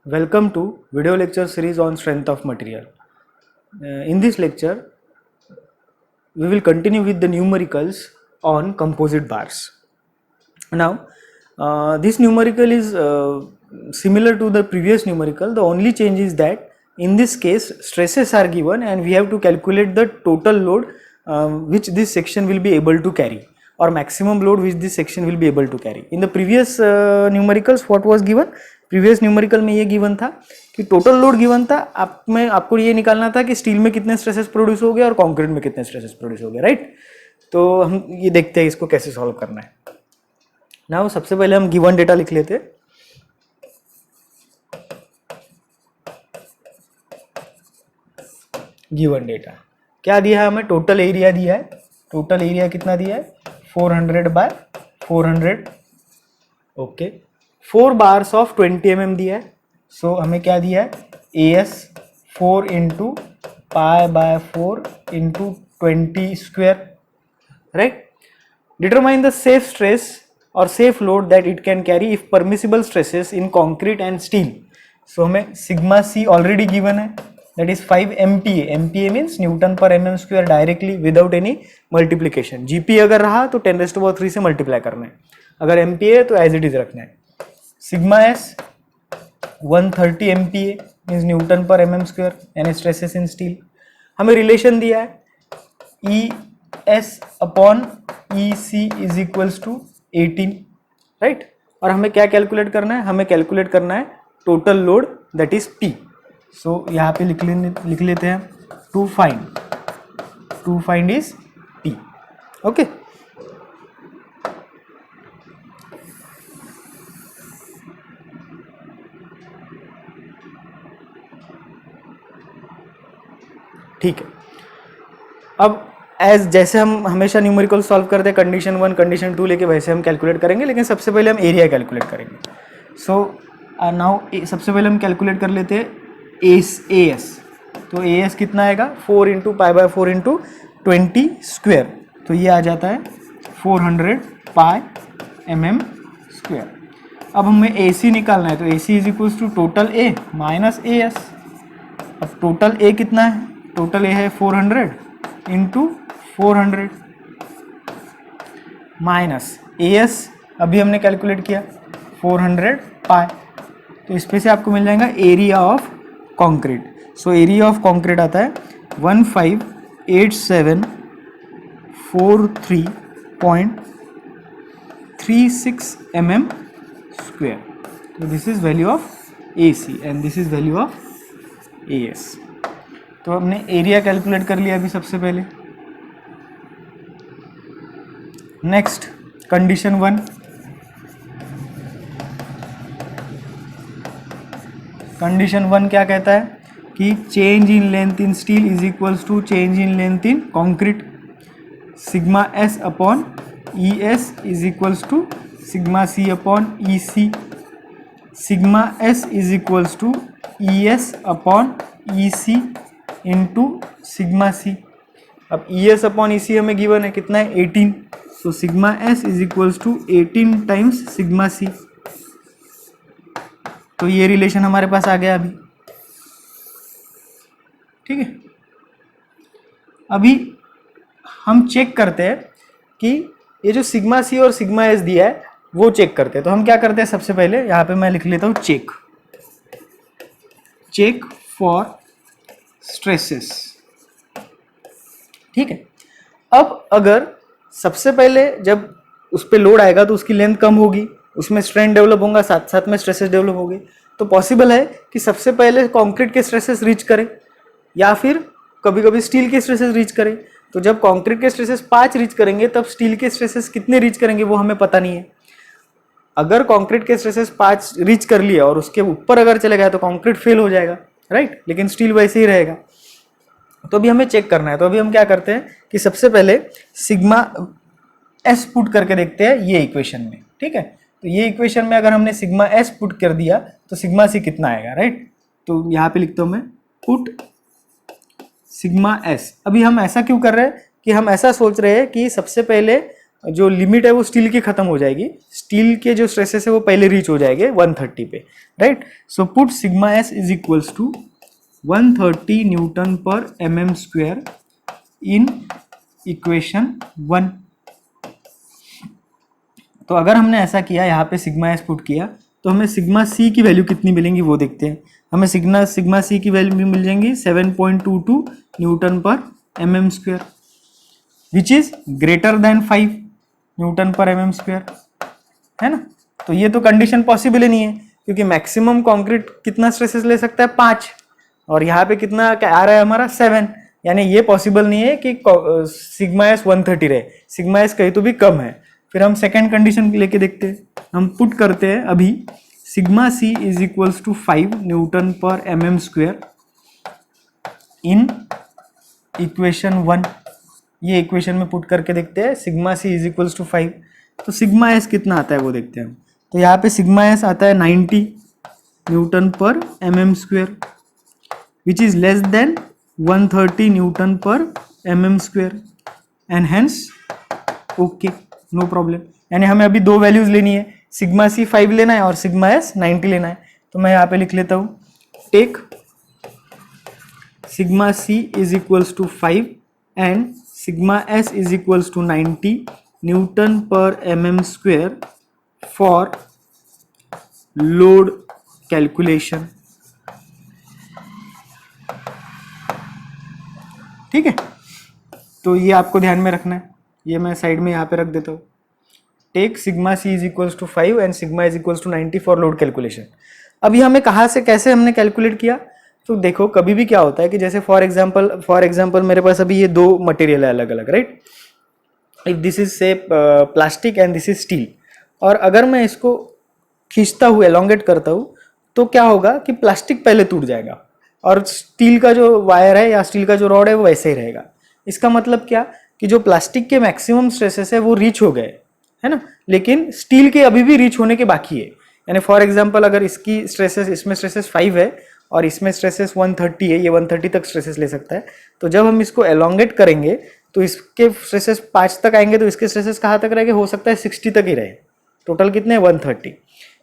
Welcome to video lecture series on strength of material. In this lecture, we will continue with the numericals on composite bars. Now, this numerical is similar to the previous numerical. The only change is that in this case, stresses are given and we have to calculate the total load which this section will be able to carry, or maximum load which this section will be able to carry. In the previous numericals, what was given? Previous numerical में ये given था कि total load given था, आपको ये निकालना था कि स्टील में कितने स्ट्रेसेस प्रोड्यूस हो गए और कंक्रीट में कितने स्ट्रेसेस प्रोड्यूस हो गए, राइट। तो हम ये देखते हैं इसको कैसे सॉल्व करना है। नाउ सबसे पहले हम गिवन डेटा लिख लेते हैं। गिवन डेटा क्या दिया है हमें? टोटल एरिया दिया है। टोटल एरिया कितना दिया है? 400 by 400। Okay, 4 bars of 20 mm दिया है। सो हमें क्या दिया है? AS 4 into pi by 4 into 20 square, right. Determine the safe stress और safe load that it can carry if permissible stresses in concrete and steel. So हमें सिग्मा सी ऑलरेडी गिवन है, that is 5 MPa। MPa means newton per mm square directly without any multiplication. GP अगर रहा तो 10⁻³ से multiply करना है, अगर MPa है तो एज इट इज रखना है। Sigma S 130 MPa means newton per mm square यानी स्ट्रेसेस इन स्टील। हमें रिलेशन दिया है ES upon EC is equals to 18, right. और हमें क्या कैलकुलेट करना है? हमें कैलकुलेट करना है total load that is P। So यहाँ पे लिख लेते हैं to find is P। Okay, ठीक है। अब जैसे हम हमेशा न्यूमेरिकल सॉल्व करते हैं, कंडीशन 1 कंडीशन 2 लेके, वैसे हम कैलकुलेट करेंगे, लेकिन सबसे पहले हम एरिया कैलकुलेट करेंगे। सो नाउ सबसे पहले हम कैलकुलेट कर लेते हैं AS। तो AS कितना आएगा? 4 into pi by 4 into 20 square. तो ये आ जाता है 400 पाई mm स्क्वेयर। अब हमें AC निकालना है, तो AC is equals to total A minus AS। अब टोटल A कितना है? टोटल ए है 400 इंटू 400 माइनस AS अभी हमने कैलकुलेट किया 400 पाई। तो इस पे से आपको मिल जाएगा area of concrete. So area of concrete आता है 158743.36 mm स्क्वेयर। तो this is value of AC and this is value of AS। तो हमने एरिया कैलकुलेट कर लिया अभी सबसे पहले। Next condition 1। कंडीशन 1 क्या कहता है कि change in length in steel is equals to change in length in concrete. Sigma S upon ES is equals to sigma C upon EC। Sigma S is equals to ES upon EC into sigma C। अब ES upon EC हमें given है कितना है? 18। So sigma S is equals to 18 times sigma C। तो ये relation हमारे पास आ गया अभी, ठीक है। अभी हम चेक करते हैं कि ये जो सिग्मा C और सिग्मा S दिया है वो चेक करते हैं। तो हम क्या करते हैं? सबसे पहले यहाँ पे मैं लिख लेता हूँ चेक फॉर स्ट्रेसेस, ठीक है। अब अगर सबसे पहले जब उस पर लोड आएगा तो उसकी लेंथ कम होगी, उसमें स्ट्रेन डेवलप होगा, साथ साथ में स्ट्रेसेस डेवलप होंगे। तो पॉसिबल है कि सबसे पहले कंक्रीट के स्ट्रेसेस रीच करें या फिर कभी कभी स्टील के स्ट्रेसेस रीच करें। तो जब कंक्रीट के स्ट्रेसेस 5 रीच करेंगे तब स्टील के स्ट्रेसेस कितने रीच करेंगे वो हमें पता नहीं है। अगर कंक्रीट के स्ट्रेसेस 5 रीच कर लिया और उसके ऊपर अगर चले गया तो कंक्रीट फेल हो जाएगा, राइट, लेकिन स्टील वैसे ही रहेगा। तो अभी हमें चेक करना है। तो अभी हम क्या करते हैं कि सबसे पहले सिग्मा S पुट करके देखते हैं ये इक्वेशन में, ठीक है। तो ये इक्वेशन में अगर हमने सिग्मा S पुट कर दिया तो सिग्मा C कितना आएगा, राइट। तो यहाँ पे लिखता हूँ मैं पुट सिग्मा S। अभी हम ऐसा क्यों कर रहे हैं कि हम ऐसा सोच रहे हैं कि सबसे पहले जो लिमिट है वो स्टील की खत्म हो जाएगी, स्टील के जो स्ट्रेसेस है वो पहले रीच हो जाएंगे 130 पे, right. So put sigma S is equals to 130 newton per mm square in equation 1। तो अगर हमने ऐसा किया, यहाँ पे सिग्मा एस पुट किया, तो हमें सिग्मा सी की वैल्यू कितनी मिलेंगी वो देखते हैं। हमें सिग्मा सी की वैल्यू मिल जाएंगी 7.22 Newton per mm square, which is greater than 5 newton per mm square, है ना। तो ये तो कंडीशन पॉसिबल ही नहीं है, क्योंकि मैक्सिमम कंक्रीट कितना स्ट्रेसेस ले सकता है 5, और यहाँ पे कितना आ रहा है हमारा 7, यानी ये पॉसिबल नहीं है कि सिग्मा एस 130 रहे, सिग्मा एस कहीं तो भी कम है। फिर हम सेकेंड कंडीशन लेके देखते हैं, हम पुट करते हैं अभी sigma C is equals to 5 newton per mm square in equation 1। ये इक्वेशन में पुट करके देखते हैं, sigma C is equals to 5, तो सिग्मा एस कितना आता है वो देखते हैं हम। तो यहाँ पे सिग्मा एस आता है 90 newton per mm square, which is less than 130 newton per mm square, and hence okay, no problem. यानी हमें अभी दो वैल्यूज लेनी है, सिग्मा सी 5 लेना है और सिग्मा एस 90 लेना है। तो मैं यहाँ पे लिख लेता हूँ, take sigma C is equals to 5 and sigma S is equals to 90 newton per mm square for load calculation. ठीक है, तो ये आपको ध्यान में रखना है, ये मैं साइड में यहाँ पे रख देता हूँ। Take sigma C is equals to 5 and sigma is equals to 90 for load calculation. अभी हमें कहाँ से कैसे हमने कैलकुलेट किया, तो देखो कभी भी क्या होता है कि जैसे फॉर एग्जांपल मेरे पास अभी ये दो मटेरियल है अलग अलग, राइट। इफ दिस इज से plastic and this is steel, और अगर मैं इसको खींचता हूँ, एलोंगेट करता हूँ, तो क्या होगा कि प्लास्टिक पहले टूट जाएगा और स्टील का जो वायर है या स्टील का जो रॉड है वो वैसे ही रहेगा। इसका मतलब क्या कि जो प्लास्टिक के मैक्सिमम स्ट्रेसेस है वो रीच हो गए, है ना, लेकिन स्टील के अभी भी रीच होने के बाकी है। यानी फॉर एग्जांपल अगर इसकी स्ट्रेसेस, इसमें स्ट्रेसेस 5 है और इसमें स्ट्रेसेस 130 है, ये 130 तक स्ट्रेसेस ले सकता है, तो जब हम इसको एलोंगेट करेंगे तो इसके स्ट्रेसेस 5 तक आएंगे, तो इसके स्ट्रेसेस कहाँ तक रहेंगे, हो सकता है 60 तक ही रहे। टोटल कितने 130,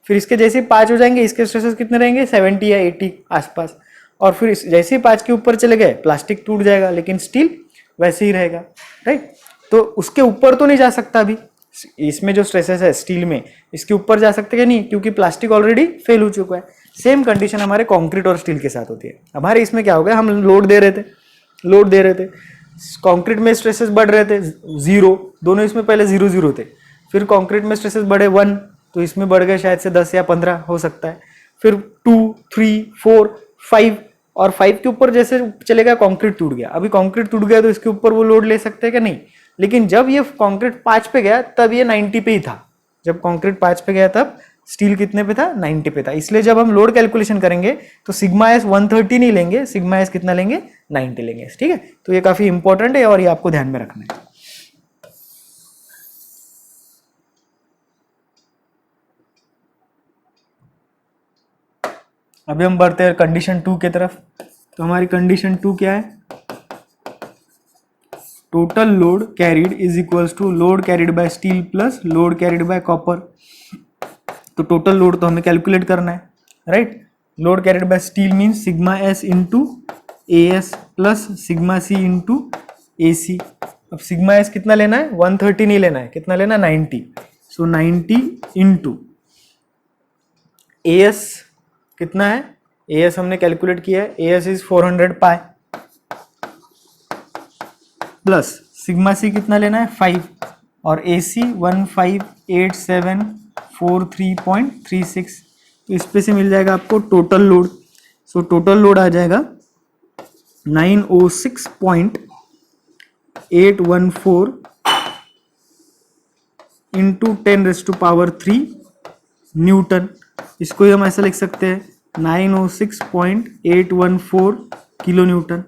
फिर इसके जैसे 5 हो जाएंगे, इसके स्ट्रेसेस कितने रहेंगे 70 या 80 आसपास, और फिर जैसे ही 5 के ऊपर चले गए प्लास्टिक टूट जाएगा, लेकिन स्टील वैसे ही रहेगा, राइट। तो उसके ऊपर तो नहीं जा सकता अभी, इसमें जो स्ट्रेसेस है स्टील में, इसके ऊपर जा सकते हैं नहीं, क्योंकि प्लास्टिक ऑलरेडी फेल हो चुका है। सेम कंडीशन हमारे कंक्रीट और स्टील के साथ होती है। हमारे इसमें क्या हो गया, हम लोड दे रहे थे, कंक्रीट में स्ट्रेसेस बढ़ रहे थे 0, दोनों इसमें पहले 0 थे, फिर कंक्रीट में स्ट्रेसेस बढ़े 1, तो इसमें बढ़ गए शायद से 10 या 15 हो सकता है, फिर 2, 3, 4, 5, और 5 के ऊपर जैसे चलेगा कंक्रीट टूट गया। अभी कंक्रीट टूट गया तो इसके ऊपर वो लोड ले सकते हैं क्या, नहीं। लेकिन जब ये कंक्रीट 5 पे गया तब ये 90 पे ही था, जब कंक्रीट 5 पे गया तब स्टील कितने पे था, 90 पे था। इसलिए जब हम लोड कैलकुलेशन करेंगे तो सिग्मा एस 130 नहीं लेंगे, सिग्मा एस कितना लेंगे, 90 लेंगे, ठीक है। तो ये काफी इंपॉर्टेंट है और ये आपको ध्यान में रखना है। अभी हम बढ़ते हैं कंडीशन 2 की तरफ। तो हमारी कंडीशन 2 क्या है, total load carried is equals to load carried by steel plus load carried by copper. तो टोटल लोड तो हमें कैलकुलेट करना है, right. Load carried by steel means sigma S into A S plus sigma C into A C. अब sigma S कितना लेना है, 130 नहीं लेना है, कितना लेना है, 90। सो 90 इंटू ए एस कितना है, ए एस हमने कैलकुलेट किया है, A S is 400 pi, plus sigma C कितना लेना है 5, और ए सी 158743.36। तो इस पे से मिल जाएगा आपको total load. So total load आ जाएगा 906.814 इंटू 10⁻³ न्यूटन। इसको हम ऐसा लिख सकते हैं 906.814 kilo Newton,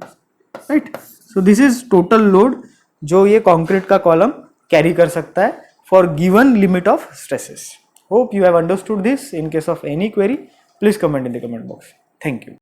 right. So this is total load जो ये कंक्रीट का कॉलम कैरी कर सकता है for given limit of stresses. Hope you have understood this. In case of any query please comment in the comment box. Thank you.